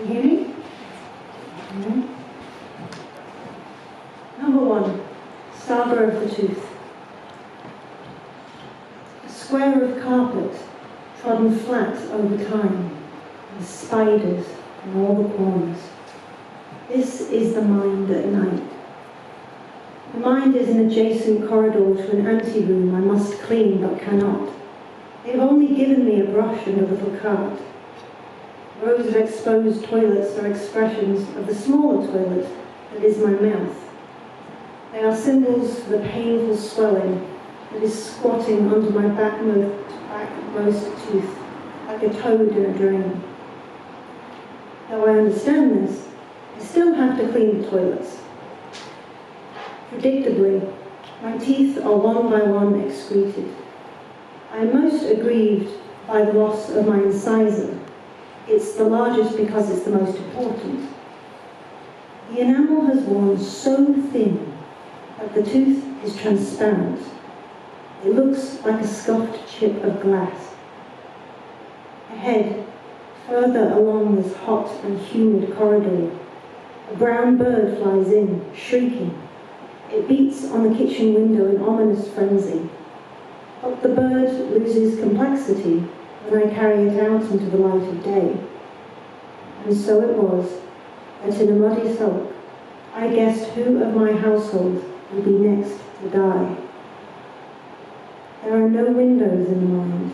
Can you hear me? Mm-hmm. Number 1, Saga of the Tooth. A square of carpet trodden flat over time, with spiders in all the corners. This is the mind at night. The mind is an adjacent corridor to an anteroom I must clean but cannot. They've only given me a brush and a little cart. Rows of exposed toilets are expressions of the smaller toilet that is my mouth. They are symbols for the painful swelling that is squatting under my backmost tooth, like a toad in a drain. Though I understand this, I still have to clean the toilets. Predictably, my teeth are one by one excreted. I am most aggrieved by the loss of my incisor. It's the largest because it's the most important. The enamel has worn so thin that the tooth is transparent. It looks like a scuffed chip of glass. Ahead, further along this hot and humid corridor, a brown bird flies in, shrieking. It beats on the kitchen window in ominous frenzy. But the bird loses complexity when I carry it out into the light of day. And so it was that in a muddy sulk, I guessed who of my household would be next to die. There are no windows in the mind,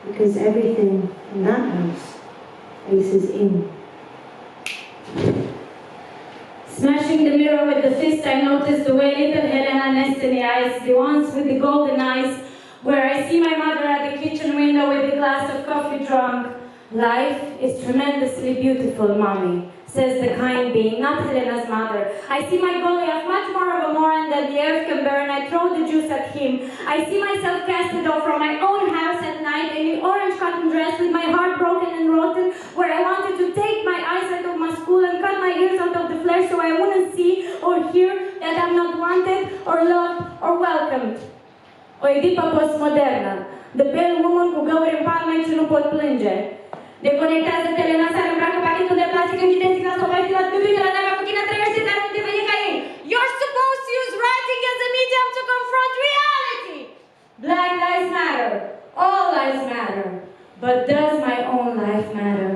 because everything in that house faces in. Smashing the mirror with the fist, I noticed the way little Helena nests in the eyes, the ones with the golden eyes, where I see my mother at the kitchen window with a glass of coffee drunk. Life is tremendously beautiful, Mommy, says the kind being, not Helena's mother. I see my Goliath much more of a moron than the earth can bear, and I throw the juice at him. I see myself casted off from my own house at night in the orange cotton dress with my heart broken and rotten, where I wanted to take my eyes out of my school and cut my ears out of the flesh so I wouldn't see or hear that I'm not wanted or loved or welcomed. O Edipă postmodernă, the pale woman cu găuri în palme ce nu pot plânge. Deconectează-te, Lena, seara îmbracă pachetul de plastic în citesc la sobaiti la dubite la nava cu tine trăiește, dar nu deveni ca ei. You're supposed to use writing as a medium to confront reality. Black lives matter. All lives matter. But does my own life matter?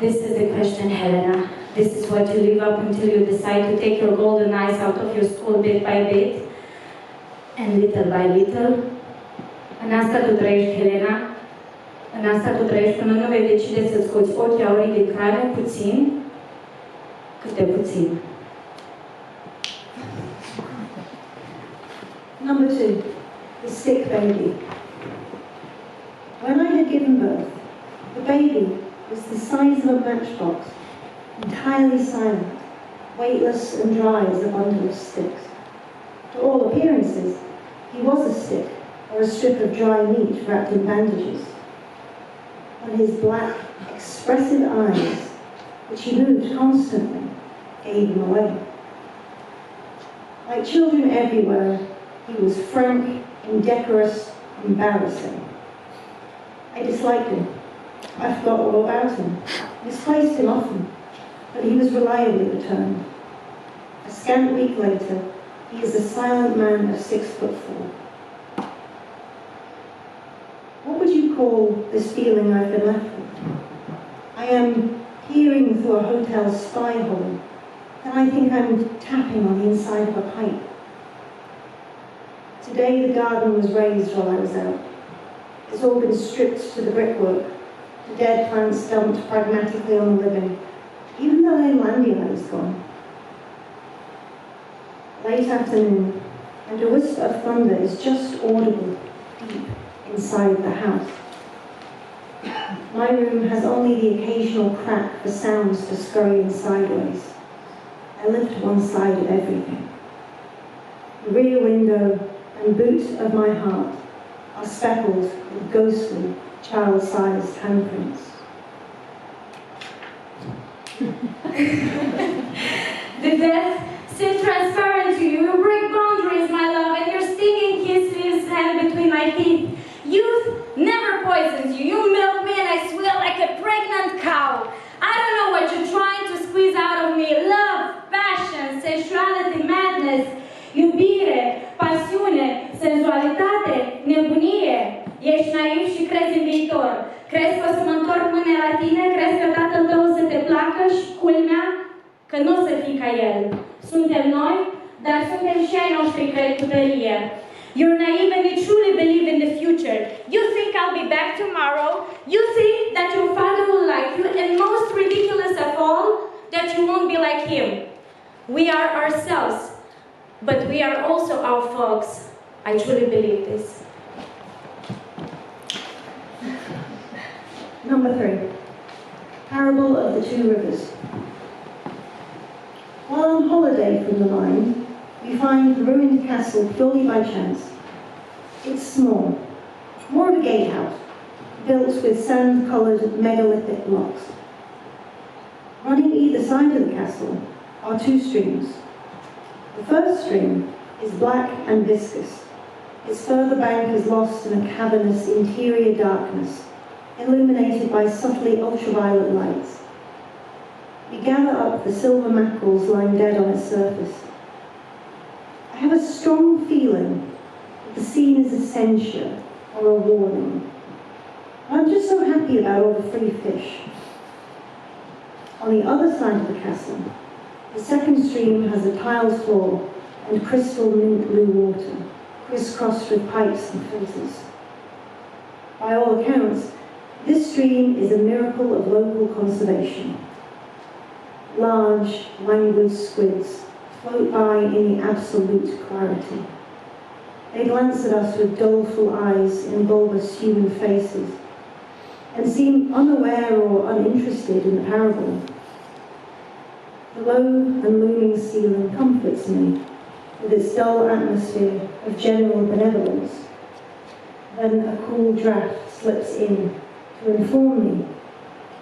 This is the question, Helena. This is what you live up until you decide to take your golden eyes out of your school bit by bit, and little by little. În asta tu trăiești, Helena. În asta tu trăiești până nu vei decide să scoți ochii aurii de care puțin, câte puțin. Number 2, the sick baby. When I had given birth, the baby was the size of a matchbox, entirely silent, weightless and dry as a bundle of sticks. To all appearances, he was a stick, or a strip of dry meat wrapped in bandages. But his black, expressive eyes, which he moved constantly, gave him away. Like children everywhere, he was frank, indecorous, embarrassing. I disliked him. I forgot all about him, misplaced him often, but he was reliably returned. A scant week later, he is a silent man of 6'4". What would you call this feeling I've been left with? I am peering through a hotel spy hole, and I think I'm tapping on the inside of a pipe. Today the garden was raised while I was out. It's all been stripped to the brickwork, the dead plants dumped pragmatically on the living. Even the Leylandia is gone. Late afternoon, and a whisper of thunder is just audible deep inside the house. My room has only the occasional crack for sounds to scurry in sideways. I lift one side of everything. The rear window and boot of my heart are speckled with ghostly, child-sized handprints. The death seems transparent to you. You break boundaries, my love, and your stinging kiss leaves sand between my teeth. Youth never poisons you. You milk me and I swear like like a pregnant cow. I don't know what you're trying to squeeze out of me. Love, passion, sexuality, madness, iubire, pasiune, senzualitate, nebunie. Ești naiv și crezi în viitor. Crezi că o să mă întorc mâine la tine? Crezi că tatăl tău o să te placă și culmea? Că nu o să fii ca el. Suntem noi, dar suntem și ai noștri, cred cu tărie. You're naive and you truly believe in the future. You think I'll be back tomorrow. You think that your father will like you, and most ridiculous of all, that you won't be like him. We are ourselves, but we are also our folks. I truly believe this. Number 3. Parable of the Two Rivers. While on holiday from the mine, we find the ruined castle purely by chance. It's small, more of a gatehouse, built with sand-coloured megalithic blocks. Running either side of the castle are 2 streams. The first stream is black and viscous. Its further bank is lost in a cavernous interior darkness, illuminated by subtly ultraviolet lights. We gather up the silver mackerels lying dead on its surface. I have a strong feeling that the scene is a censure or a warning. I'm just so happy about all the free fish. On the other side of the castle, the second stream has a tiled floor and crystal mint blue water, crisscrossed with pipes and filters. By all accounts, this stream is a miracle of local conservation. Large, languid squids float by in the absolute clarity. They glance at us with doleful eyes in bulbous human faces and seem unaware or uninterested in the parable. The low and looming ceiling comforts me with its dull atmosphere of general benevolence. Then a cool draught slips in to inform me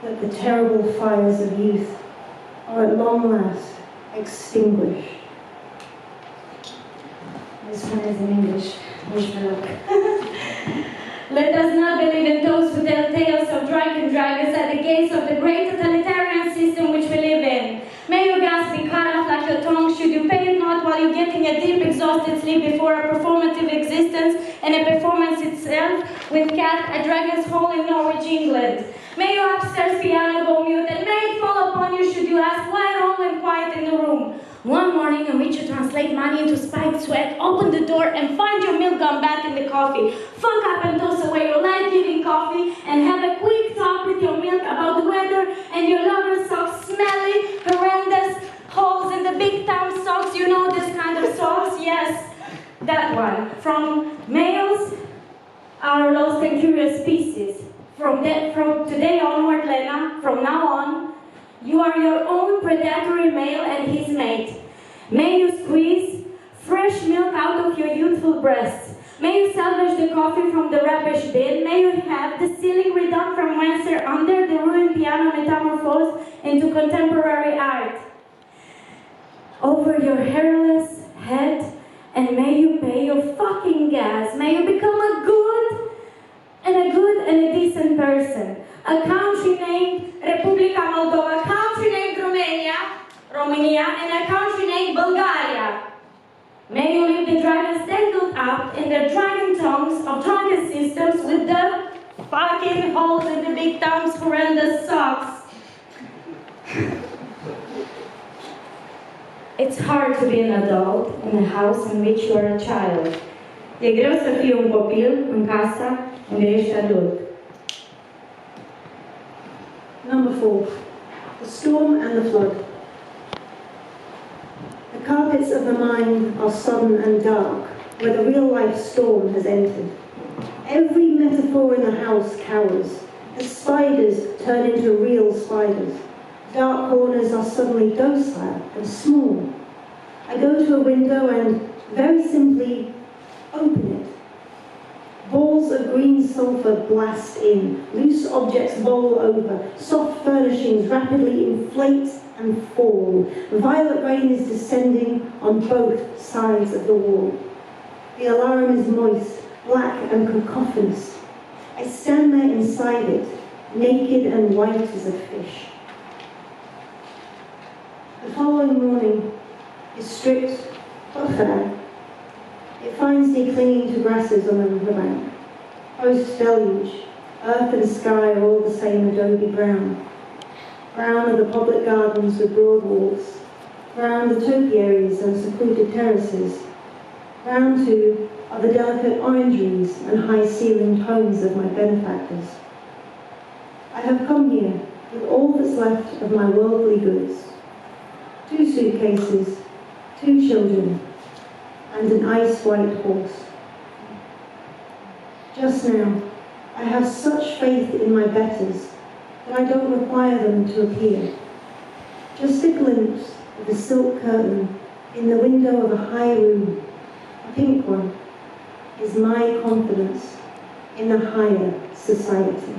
that the terrible fires of youth are at long last extinguished. This one is in English. Wish me luck. Let us not believe in those who tell tales of drunken drivers at the gates of the great totalitarian system which we live in. May your gas be cut off like your tongue, should you pay it not while you're getting a deep exhausted sleep before a performative existence and a performance itself with cat at Dragon's Hall in Norwich, England. May your upstairs piano go mute and may it fall upon you should you ask why all and quiet in the room. One morning in which you translate money into spiked sweat, open the door and find your milk gone bad in the coffee. Fuck up and toss away your life-giving coffee and have a quick talk with your milk about the weather and your lover's socks, smelly, horrendous holes in the big time socks. You know this kind of socks? Yes, that one. From males, our lost and curious species. From today onward, Lena, from now on, you are your own predatory male and his mate. May you squeeze fresh milk out of your youthful breasts. May you salvage the coffee from the rubbish bin. May you have the ceiling redone from whence under the ruined piano metamorphosed into contemporary art. Over your hairless head, and may you pay your fucking gas. May you become a good and a decent person. A country named Republica Moldova, a country named Romania, and a country named Bulgaria. May you leave the dragons tangled up in their dragon tongues of drunken systems with the fucking holes in the big thumbs horrendous socks. It's hard to be an adult in a house in which you are a child. E greu să fii un copil în casa unde ești adult. Number 4. The storm and the flood. The carpets of the mind are sodden and dark, where the real-life storm has entered. Every metaphor in the house cowers. The spiders turn into real spiders. Dark corners are suddenly docile and small. I go to a window and, very simply, open it. Balls of green sulphur blast in, loose objects bowl over, soft furnishings rapidly inflate and fall. Violet rain is descending on both sides of the wall. The alarm is moist, black and cacophonous. I stand there inside it, naked and white as a fish. The following morning is strict but fair. It finds me clinging to grasses on the riverbank. Post-deluge, earth and sky are all the same adobe brown. Brown are the public gardens with broad walks. Brown the topiaries and secluded terraces. Brown too are the delicate orangeries and high-ceilinged homes of my benefactors. I have come here with all that's left of my worldly goods. 2 suitcases, 2 children, and an ice-white horse. Just now, I have such faith in my betters that I don't require them to appear. Just a glimpse of a silk curtain in the window of a high room, a pink one, is my confidence in a higher society.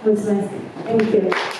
Mulțumesc. Thank you.